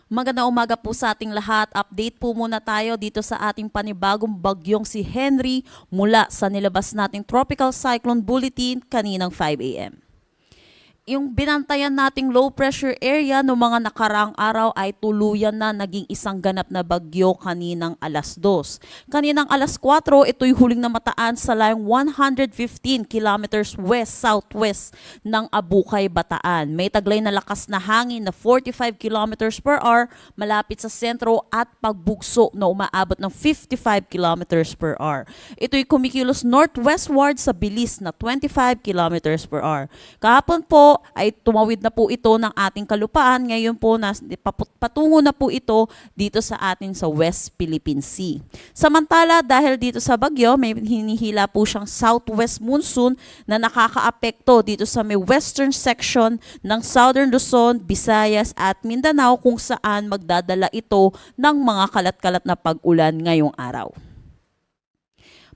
Magandang umaga po sa ating lahat. Update po muna tayo dito sa ating panibagong bagyong si Henry mula sa nilabas nating Tropical Cyclone Bulletin kaninang 5 a.m. Yung binantayan nating low pressure area no mga nakaraang araw ay tuluyan na naging isang ganap na bagyo kaninang alas 2. Kaninang alas 4, ito'y huling namataan sa layong 115 kilometers west-southwest ng Abukay, Bataan. May taglay na lakas na hangin na 45 kilometers per hour malapit sa sentro at pagbugso na umaabot ng 55 kilometers per hour. Ito'y kumikilos northwestward sa bilis na 25 kilometers per hour. Kahapon po ay tumawid na po ito ng ating kalupaan. Ngayon po patungo na po ito dito sa atin sa West Philippine Sea. Samantala, dahil dito sa bagyo, may hinihila po siyang southwest monsoon na nakakaapekto dito sa may western section ng Southern Luzon, Visayas at Mindanao kung saan magdadala ito ng mga kalat-kalat na pag-ulan ngayong araw.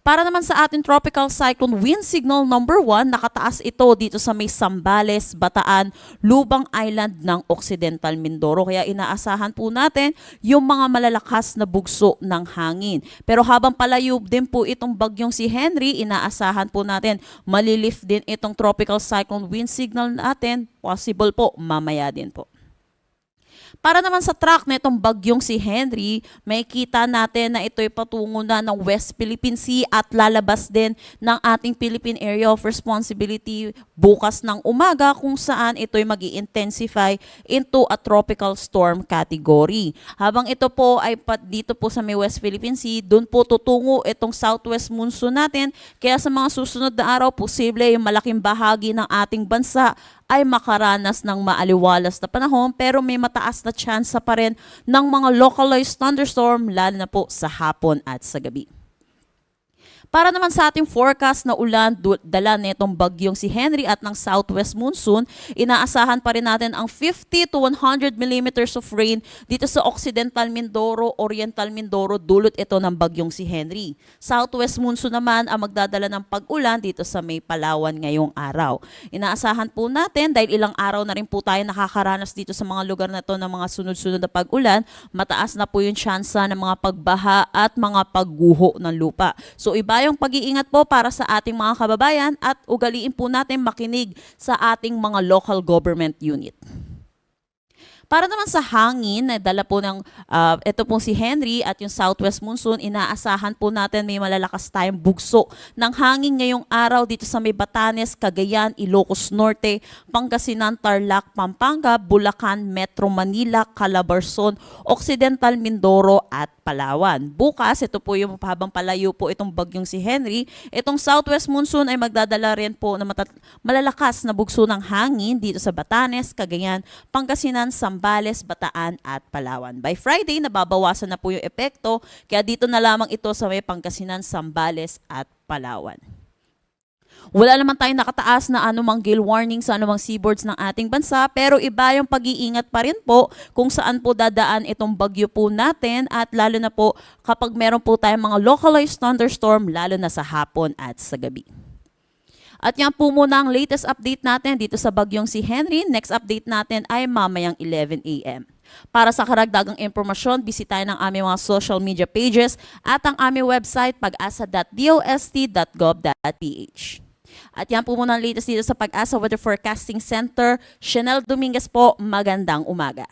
Para naman sa ating Tropical Cyclone Wind Signal number 1, nakataas ito dito sa may Zambales, Bataan, Lubang Island ng Occidental Mindoro. Kaya inaasahan po natin yung mga malalakas na bugso ng hangin. Pero habang palayo din po itong bagyong si Henry, inaasahan po natin malilift din itong Tropical Cyclone Wind Signal natin. Possible po mamaya din po. Para naman sa track na itong bagyong si Henry, may kita natin na ito'y patungo na ng West Philippine Sea at lalabas din ng ating Philippine Area of Responsibility bukas ng umaga kung saan ito'y mag-i-intensify into a tropical storm category. Habang ito po ay dito po sa may West Philippine Sea, doon po tutungo itong southwest monsoon natin. Kaya sa mga susunod na araw, posible yung malaking bahagi ng ating bansa ay makaranas ng maaliwalas na panahon pero may mataas na tsansa pa rin ng mga localized thunderstorm lalo na po sa hapon at sa gabi. Para naman sa ating forecast na ulan dala nitong bagyong si Henry at ng southwest monsoon, inaasahan pa rin natin ang 50 to 100 millimeters of rain dito sa Occidental Mindoro, Oriental Mindoro, dulot ito ng bagyong si Henry. Southwest monsoon naman ang magdadala ng pag-ulan dito sa may Palawan ngayong araw. Inaasahan po natin dahil ilang araw na rin po tayo nakakaranas dito sa mga lugar na ito ng mga sunod-sunod na pag-ulan, mataas na po yung tsansa ng mga pagbaha at mga pagguho ng lupa. So iba yung pag-iingat po para sa ating mga kababayan at ugaliin po natin makinig sa ating mga local government unit. Para naman sa hangin, dala po ng ito pong si Henry at yung southwest monsoon, inaasahan po natin may malalakas tayong bugso ng hangin ngayong araw dito sa may Batanes, Cagayan, Ilocos Norte, Pangasinan, Tarlac, Pampanga, Bulacan, Metro Manila, Calabarzon, Occidental Mindoro at Palawan. Bukas, ito po yung habang palayo po itong bagyong si Henry, itong southwest monsoon ay magdadala rin po ng malalakas na bugso ng hangin dito sa Batanes, Cagayan, Pangasinan, Zambales, Bataan at Palawan. By Friday, nababawasan na po yung epekto, kaya dito na lamang ito sa may Pangasinan, Zambales at Palawan. Wala naman tayong nakataas na anumang gale warning sa anumang seaboards ng ating bansa, pero iba yung pag-iingat pa rin po kung saan po dadaan itong bagyo po natin at lalo na po kapag meron po tayong mga localized thunderstorm lalo na sa hapon at sa gabi. At yan po muna ang latest update natin dito sa bagyong si Henry. Next update natin ay mamayang 11 a.m. Para sa karagdagang impormasyon, bisitahin ang aming mga social media pages at ang aming website pag-asa.dost.gov.ph. At yan po muna ang latest dito sa Pag-asa Weather Forecasting Center. Chanel Dominguez po, magandang umaga.